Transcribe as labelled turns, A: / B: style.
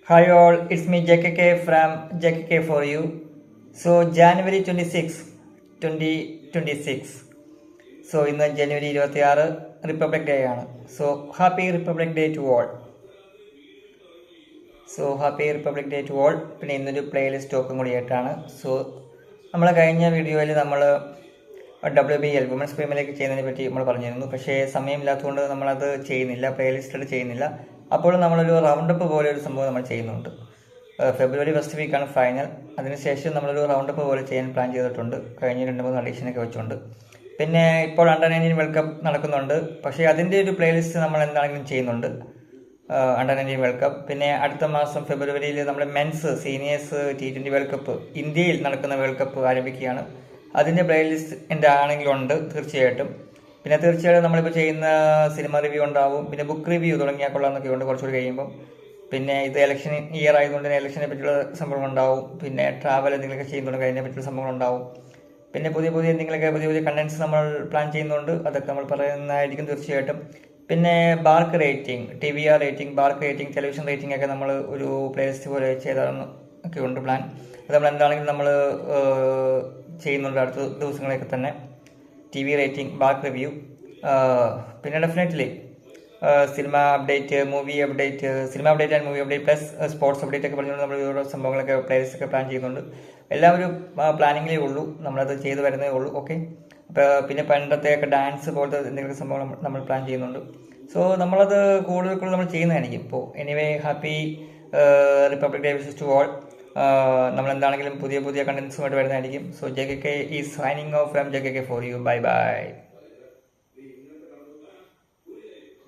A: Hi all, it's me JKK from JKK for you. So January 26, 2026. So ഇന്ന് ജനുവരി 26 Republic Day ആണ്. So happy republic Day to all. പിന്നെ ഇന്നൊരു playlist ടോക്കും കൂടി ആയിട്ടാണ്. സോ നമ്മൾ കഴിഞ്ഞ വീഡിയോയിൽ നമ്മൾ WBL വുമൻസ് പ്രീമിയർ ലീഗ് ചെയ്യുന്നതിനെ പറ്റി നമ്മൾ പറഞ്ഞിരുന്നു. പക്ഷേ സമയമില്ലാത്തതുകൊണ്ട് നമ്മളത് ചെയ്യുന്നില്ല, പ്ലേലിസ്റ്റിൽ ചെയ്യുന്നില്ല. അപ്പോൾ നമ്മളൊരു റൗണ്ടപ്പ് പോലെ ഒരു സംഭവം നമ്മൾ ചെയ്യുന്നുണ്ട്. ഫെബ്രുവരി ഫസ്റ്റ് വീക്കാണ് ഫൈനൽ. അതിനുശേഷം നമ്മളൊരു റൗണ്ടപ്പ് പോലെ ചെയ്യാൻ പ്ലാൻ ചെയ്തിട്ടുണ്ട്, കഴിഞ്ഞ 2-3 അഡീഷനൊക്കെ വെച്ചുകൊണ്ട്. പിന്നെ ഇപ്പോൾ അണ്ടർ-19 വേൾഡ് കപ്പ് നടക്കുന്നുണ്ട്. പക്ഷേ അതിൻ്റെ ഒരു പ്ലേലിസ്റ്റ് നമ്മൾ എന്താണെങ്കിലും ചെയ്യുന്നുണ്ട്, അണ്ടർ-19 വേൾഡ് കപ്പ്. പിന്നെ അടുത്ത മാസം ഫെബ്രുവരിയിൽ നമ്മുടെ men's seniors T20 world cup, ഇന്ത്യയിൽ നടക്കുന്ന വേൾഡ് കപ്പ് ആരംഭിക്കുകയാണ്. അതിൻ്റെ പ്ലേലിസ്റ്റ് എൻ്റെ ആണെങ്കിലുണ്ട് തീർച്ചയായിട്ടും. പിന്നെ തീർച്ചയായിട്ടും നമ്മളിപ്പോൾ ചെയ്യുന്ന സിനിമ റിവ്യൂ ഉണ്ടാവും, പിന്നെ ബുക്ക് റിവ്യൂ തുടങ്ങിയാൽ കൊള്ളാമെന്നൊക്കെ ഉണ്ട് കുറച്ചുകൂടി കഴിയുമ്പം. പിന്നെ ഇത് ഇലക്ഷൻ ഇയർ ആയതുകൊണ്ട് തന്നെ ഇലക്ഷനെ പറ്റിയുള്ള സംഭവങ്ങൾ ഉണ്ടാവും. പിന്നെ ട്രാവൽ എന്തെങ്കിലുമൊക്കെ ചെയ്യുന്നുണ്ടെങ്കിൽ അതിനെ പറ്റിയുള്ള സംഭവങ്ങൾ ഉണ്ടാവും. പിന്നെ പുതിയ എന്തെങ്കിലുമൊക്കെ പുതിയ കണ്ടൻസ് നമ്മൾ പ്ലാൻ ചെയ്യുന്നുണ്ട്, അതൊക്കെ നമ്മൾ പറയുന്നതായിരിക്കും തീർച്ചയായിട്ടും. പിന്നെ BARC rating, TVR rating, BARC rating, television rating ഒക്കെ നമ്മൾ ഒരു പ്ലേലിസ്റ്റ് പോലെ ചെയ്താണെന്ന് ഒക്കെ ഉണ്ട് പ്ലാൻ. അത് നമ്മൾ എന്താണെങ്കിലും നമ്മൾ ചെയ്യുന്നുണ്ട് അടുത്ത ദിവസങ്ങളൊക്കെ തന്നെ. TV റേറ്റിംഗ്, ബാർക്ക് റിവ്യൂ, പിന്നെ definitely cinema update, movie update, cinema update and movie update plus sports update ഒക്കെ പറഞ്ഞുകൊണ്ട് നമ്മൾ ഓരോ സംഭവങ്ങളൊക്കെ പ്ലേലിസ്റ്റ് ഒക്കെ പ്ലാൻ ചെയ്യുന്നുണ്ട്. എല്ലാവരും പ്ലാനിങ്ങിലേ ഉള്ളൂ, നമ്മളത് ചെയ്തു വരുന്നേ ഉള്ളൂ. ഓക്കെ, അപ്പോൾ പിന്നെ പണ്ടത്തെയൊക്കെ ഡാൻസ് പോലത്തെ എന്തെങ്കിലും സംഭവം നമ്മൾ പ്ലാൻ ചെയ്യുന്നുണ്ട്. സോ നമ്മളത് കൂടുതൽ നമ്മൾ ചെയ്യുന്നതായിരിക്കും. ഇപ്പോൾ anyway happy republic day wishes to all. നമ്മളെന്താണെങ്കിലും പുതിയ കണ്ടൻസുമായിട്ട് വരുന്നതായിരിക്കും. So JKK is signing off from JKK for you. Bye by.